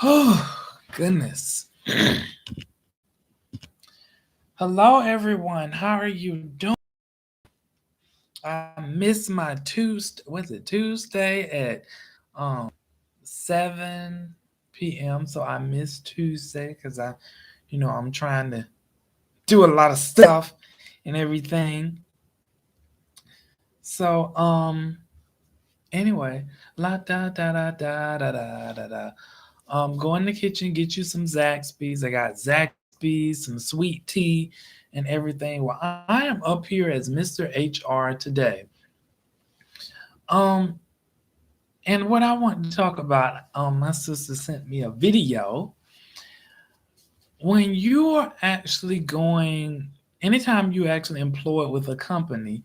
Oh, goodness. Hello, everyone. How are you doing? I missed my Tuesday. Was it Tuesday at 7 p.m.? So I missed Tuesday because I'm trying to do a lot of stuff and everything. So anyway, la da da da da da da da da. Go in the kitchen, get you some Zaxby's. I got Zaxby's, some sweet tea, and everything. Well, I am up here as Mr. HR today. Um, and what I want to talk about, my sister sent me a video. When you are actually going, anytime you actually employed with a company,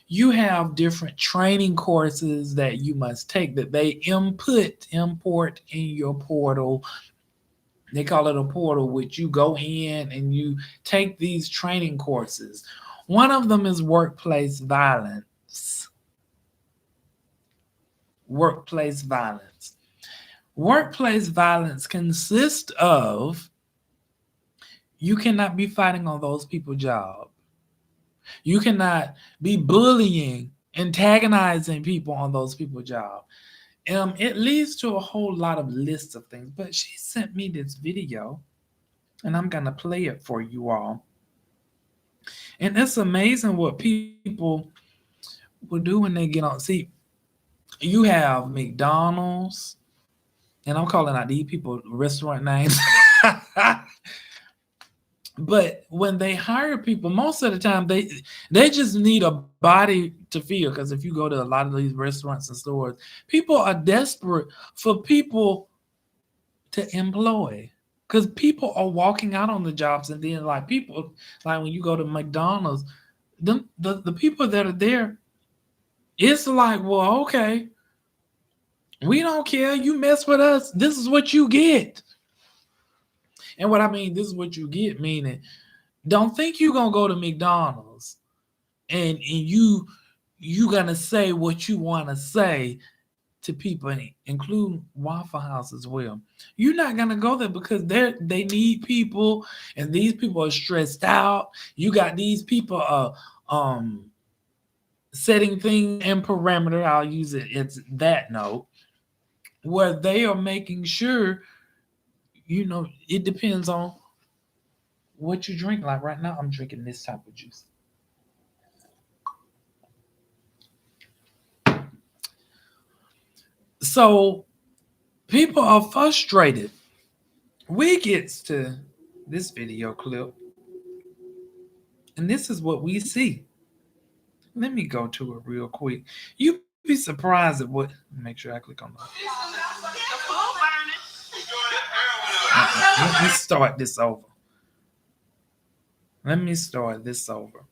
you have different training courses that you must take that they import in your portal. They call it a portal, which you go in and you take these training courses. One of them is workplace violence. Workplace violence. Workplace violence consists of you cannot be fighting on those people's job. You cannot be bullying, antagonizing people on those people's job. It leads to a whole lot of lists of things. But she sent me this video, and I'm gonna play it for you all. And it's amazing what people will do when they get on. See, you have McDonald's, and I'm calling out these people restaurant names. But when they hire people, most of the time they just need a body to feel. Because if you go to a lot of these restaurants and stores, people are desperate for people to employ. Because people are walking out on the jobs, and then like people, like when you go to McDonald's, the people that are there, it's like, well, okay, we don't care. You mess with us, this is what you get. And what I mean, this is what you get, meaning don't think you're gonna go to McDonald's and you gonna say what you want to say to people, including Waffle House as well. You're not gonna go there because they need people, and these people are stressed out. You got these people setting things in parameter. I'll use it's that note where they are making sure, it depends on what you drink. Like right now, I'm drinking this type of juice. So people are frustrated. We gets to this video clip, and this is what we see. Let me go to it real quick. You'd be surprised at what. Make sure I click on that. Let me start this over. Let me start this over.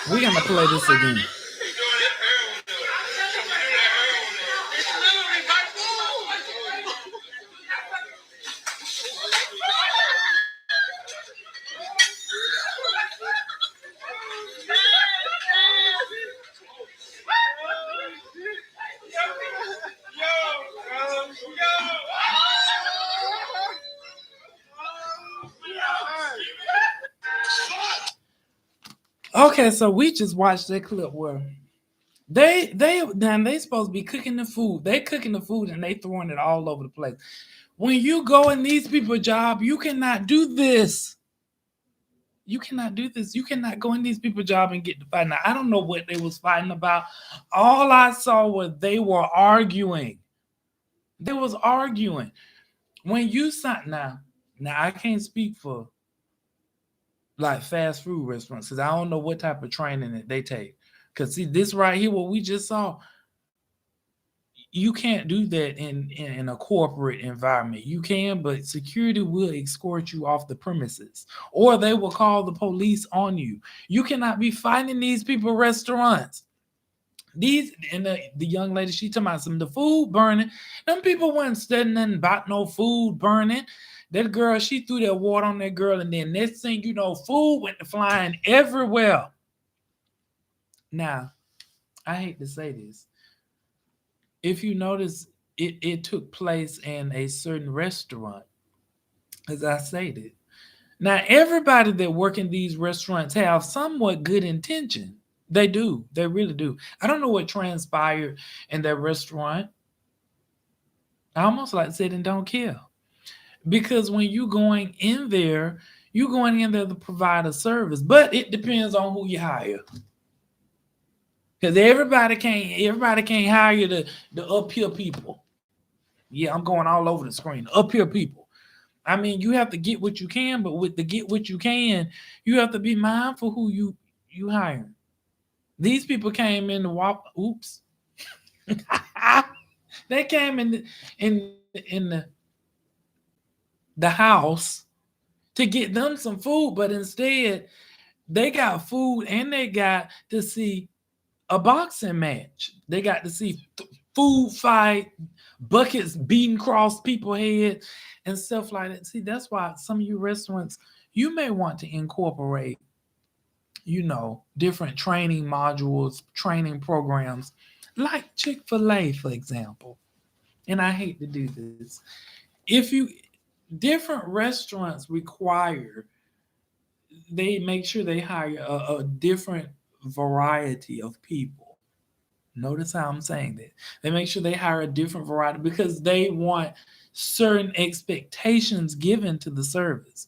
We're gonna play this again. Okay, so we just watched that clip where they supposed to be cooking the food. They cooking the food and they throwing it all over the place. When you go in these people's job, you cannot do this. You cannot do this. You cannot go in these people's job and get to fight. Now I don't know what they was fighting about. All I saw was they were arguing. They was arguing. When you sign now I can't speak for like fast food restaurants because I don't know what type of training that they take. Because see, this right here, what we just saw, You can't do that in a corporate environment. You can, but security will escort you off the premises, or they will call the police on you. You cannot be finding these people restaurants. These and the young lady, she talking about some of the food burning. Them people wasn't studying nothing about no food burning. That girl, she threw that water on that girl, and then next thing you know, food went flying everywhere. Now, I hate to say this. If you notice, it took place in a certain restaurant, as I stated. Now, everybody that work in these restaurants have somewhat good intention. They do. They really do. I don't know what transpired in that restaurant. I almost like said and don't care. Because when you going in there, you going in there to provide a service. But it depends on who you hire. Because everybody can't hire the up here people. Yeah, I'm going all over the screen. Up here people. I mean, you have to get what you can, but with the get what you can, you have to be mindful who you hire. These people came in the walk. Oops. They came in the house to get them some food, but instead they got food and they got to see a boxing match. They got to see food fight, buckets beating across people's head, and stuff like that. See, that's why some of you restaurants, you may want to incorporate, different training modules, training programs, like Chick-fil-A, for example. And I hate to do this. If you different restaurants require, they make sure they hire a different variety of people. Notice how I'm saying that. They make sure they hire a different variety because they want certain expectations given to the service.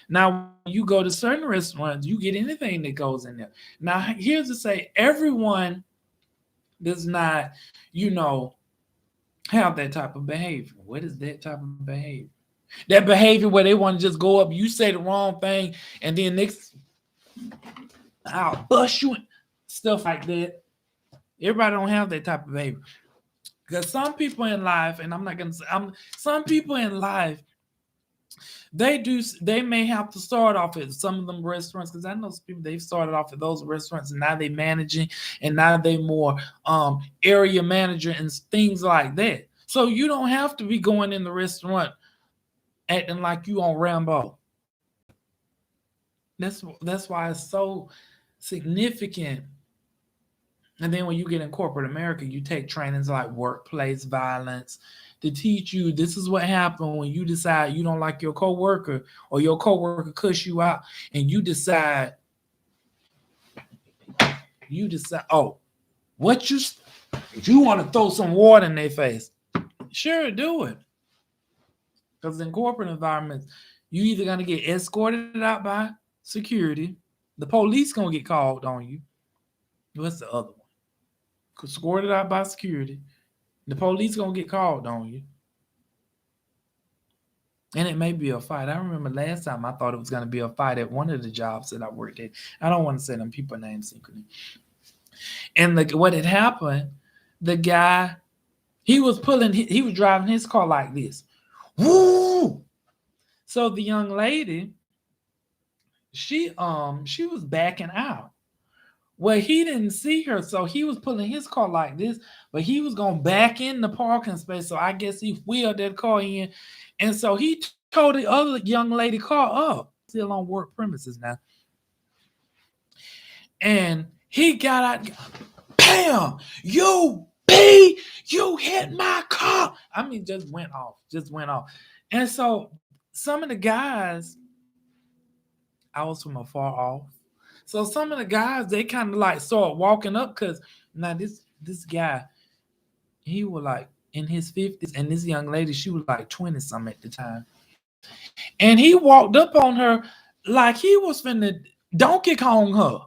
Now, when you go to certain restaurants, you get anything that goes in there. Now, here's to say everyone does not, you know, have that type of behavior. What is that type of behavior? That behavior where they want to just go up, you say the wrong thing, and then next, I'll bust you, stuff like that. Everybody don't have that type of behavior. Because some people in life, and I'm not gonna say some people in life, they may have to start off at some of them restaurants, because I know some people they've started off at those restaurants and now they managing and now they more area manager and things like that. So you don't have to be going in the restaurant acting like you on Rambo. That's why it's so significant. And then when you get in corporate America, you take trainings like workplace violence to teach you this is what happened when you decide you don't like your coworker or your coworker cuss you out, and you decide, oh, what you if you want to throw some water in their face, sure, do it. Because in corporate environments, you either gonna get escorted out by security, the police gonna get called on you. What's the other one? Escorted out by security, the police gonna get called on you, and it may be a fight. I remember last time I thought it was gonna be a fight at one of the jobs that I worked at. I don't want to say them people names secretly. And what had happened, the guy, he was driving his car like this. Woo! So the young lady, she was backing out. Well, he didn't see her, so he was pulling his car like this, but he was gonna back in the parking space. So I guess he wheeled that car in, and so he told the other young lady car up, still on work premises now. And he got out, bam, you hit my car. I mean, just went off. And so some of the guys, I was from afar off. So some of the guys, they kind of like start walking up, because now this guy, he was like in his 50s, and this young lady, she was like 20 something at the time. And he walked up on her like he was finna Donkey Kong her.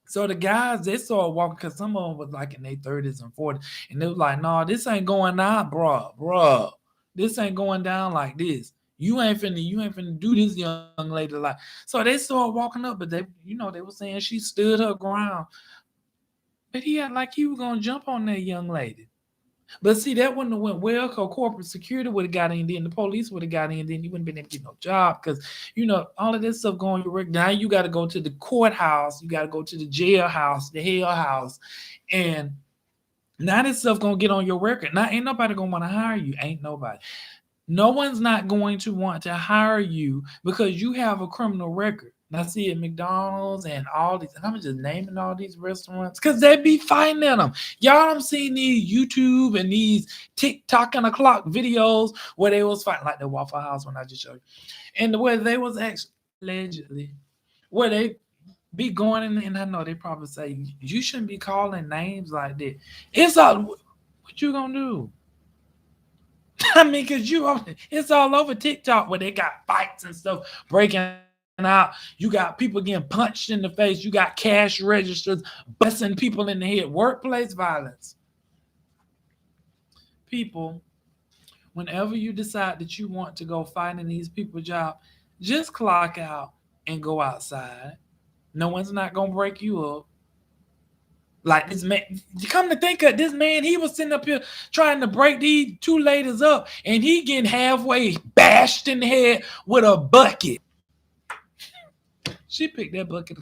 So the guys, they started walking, because some of them was like in their 30s and 40s. And they was like, no, this ain't going down, bruh. This ain't going down like this. You ain't finna do this, young lady. Like, so they started walking up, but they were saying she stood her ground. But he had like he was gonna jump on that young lady. But see, that wouldn't have went well because corporate security would have got in, then the police would have got in, then you wouldn't been able to get no job because all of this stuff going to work. Now you got to go to the courthouse, you got to go to the jailhouse, the hell house, and now this stuff gonna get on your record. Now ain't nobody gonna want to hire you. Ain't nobody. No one's not going to want to hire you because you have a criminal record. Now, see at McDonald's and all these, and I'm just naming all these restaurants because they be fighting at them. Y'all done seen these YouTube and these TikTok and o'clock videos where they was fighting like the Waffle House when I just showed you, and where they was actually allegedly where they be going in, and I know they probably say you shouldn't be calling names like that. It's all what you gonna do? I mean, because it's all over TikTok where they got fights and stuff breaking out. You got people getting punched in the face. You got cash registers busting people in the head. Workplace violence. People, whenever you decide that you want to go find in these people's job, just clock out and go outside. No one's not gonna break you up. Like this man, you come to think of this man, he was sitting up here trying to break these two ladies up, and he getting halfway bashed in the head with a bucket. She picked that bucket.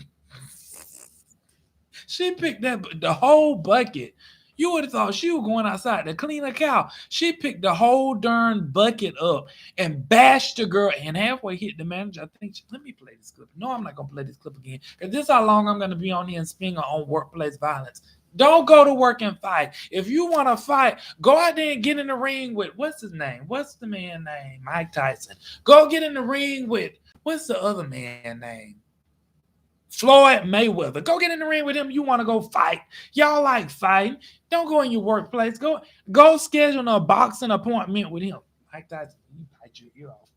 She picked the whole bucket. You would have thought she was going outside to clean a cow. She picked the whole darn bucket up and bashed the girl and halfway hit the manager. I think, let me play this clip. No, I'm not going to play this clip again because this is how long I'm going to be on here and spinning on workplace violence. Don't go to work and fight. If you want to fight, go out there and get in the ring with, what's his name? What's the man name? Mike Tyson. Go get in the ring with, what's the other man name? Floyd Mayweather. Go get in the ring with him. You want to go fight. Y'all like fighting. Don't go in your workplace. Go schedule a boxing appointment with him. Like that, you bite your ear off.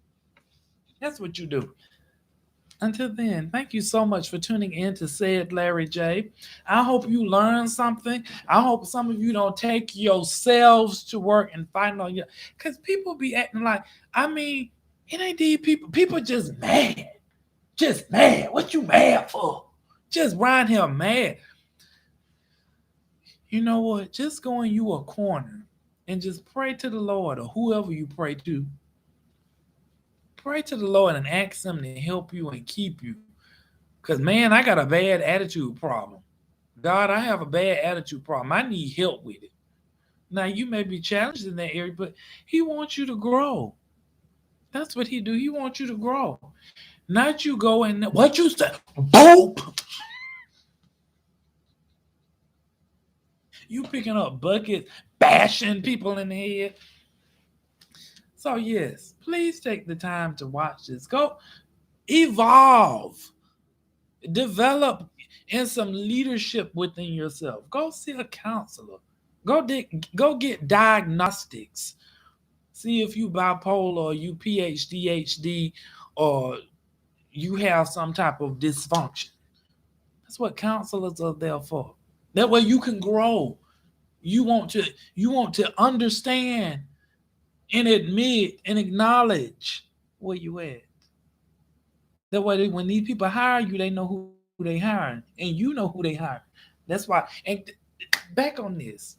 That's what you do. Until then, thank you so much for tuning in to Said Larry J. I hope you learned something. I hope some of you don't take yourselves to work and fight on you. Because people be acting like, I mean, it ain't these people. People just mad. Just mad. What you mad for? Just riding him mad. You know what? Just go in you a corner and just pray to the Lord or whoever you pray to. Pray to the Lord and ask him to help you and keep you. Because, man, I got a bad attitude problem. God, I have a bad attitude problem. I need help with it. Now, you may be challenged in that area, but he wants you to grow. That's what he do. He wants you to grow. Not you go in there. What you say? Boop. You picking up buckets, bashing people in the head. So, yes, please take the time to watch this. Go evolve, develop in some leadership within yourself. Go see a counselor. Go get diagnostics. See if you bipolar or you PhD, or you have some type of dysfunction. That's what counselors are there for. That way you can grow. You want to understand and admit and acknowledge where you at. That way when these people hire you, they know who they hiring, and you know who they hiring. That's why. And back on this.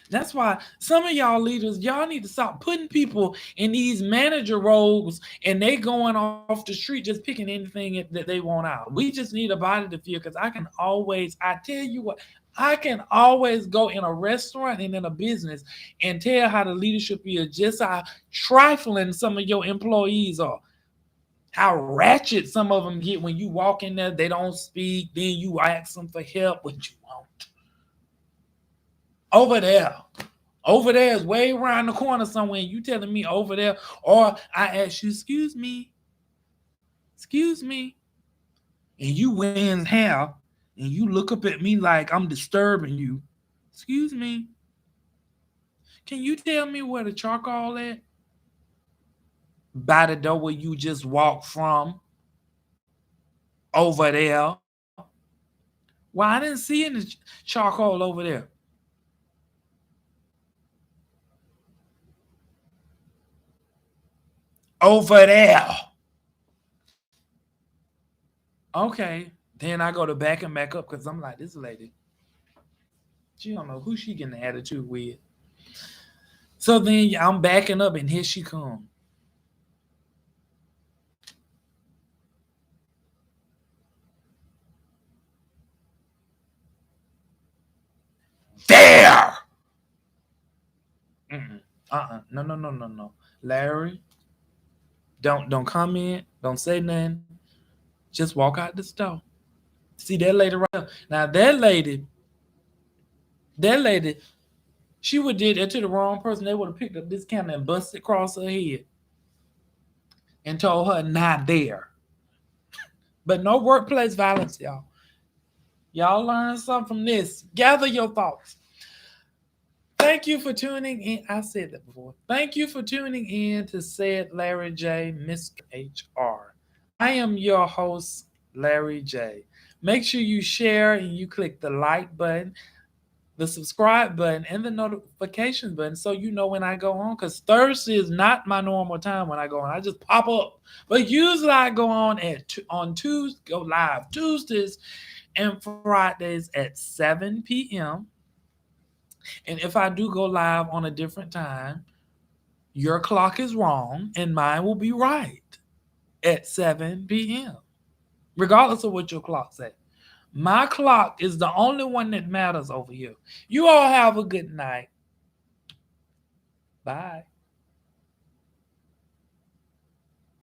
That's why some of y'all leaders, y'all need to stop putting people in these manager roles and they going off the street just picking anything that they want out. We just need a body to feel because I tell you what, I can always go in a restaurant and in a business and tell how the leadership is, just how trifling some of your employees are. How ratchet some of them get when you walk in there, they don't speak, then you ask them for help, what you want. Over there. Over there is way around the corner somewhere. And you telling me over there, or I ask you, excuse me, and you win hell, and you look up at me like I'm disturbing you. Excuse me. Can you tell me where the charcoal at? By the door where you just walked from. Over there. Well, I didn't see any charcoal over there. Over there. Okay. Then I go to back and back up because I'm like, this lady, she don't know who she getting the attitude with. So then I'm backing up, and here she comes. There. Mm-mm. No, no, no, no, no. Larry, don't come in. Don't say nothing. Just walk out the store. See that lady right there. Now that lady, she would did that to the wrong person. They would have picked up this camera and busted across her head and told her not there. But no workplace violence, y'all. Y'all learn something from this. Gather your thoughts. Thank you for tuning in. I said that before. Thank you for tuning in to Said Larry J, Mr. HR. I am your host, Larry J. Make sure you share and you click the like button, the subscribe button, and the notification button so you know when I go on. Because Thursday is not my normal time when I go on. I just pop up. But usually I go on on Tuesday, go live Tuesdays and Fridays at 7 p.m. And if I do go live on a different time, your clock is wrong and mine will be right at 7 p.m. Regardless of what your clock says. My clock is the only one that matters over here. You all have a good night. Bye.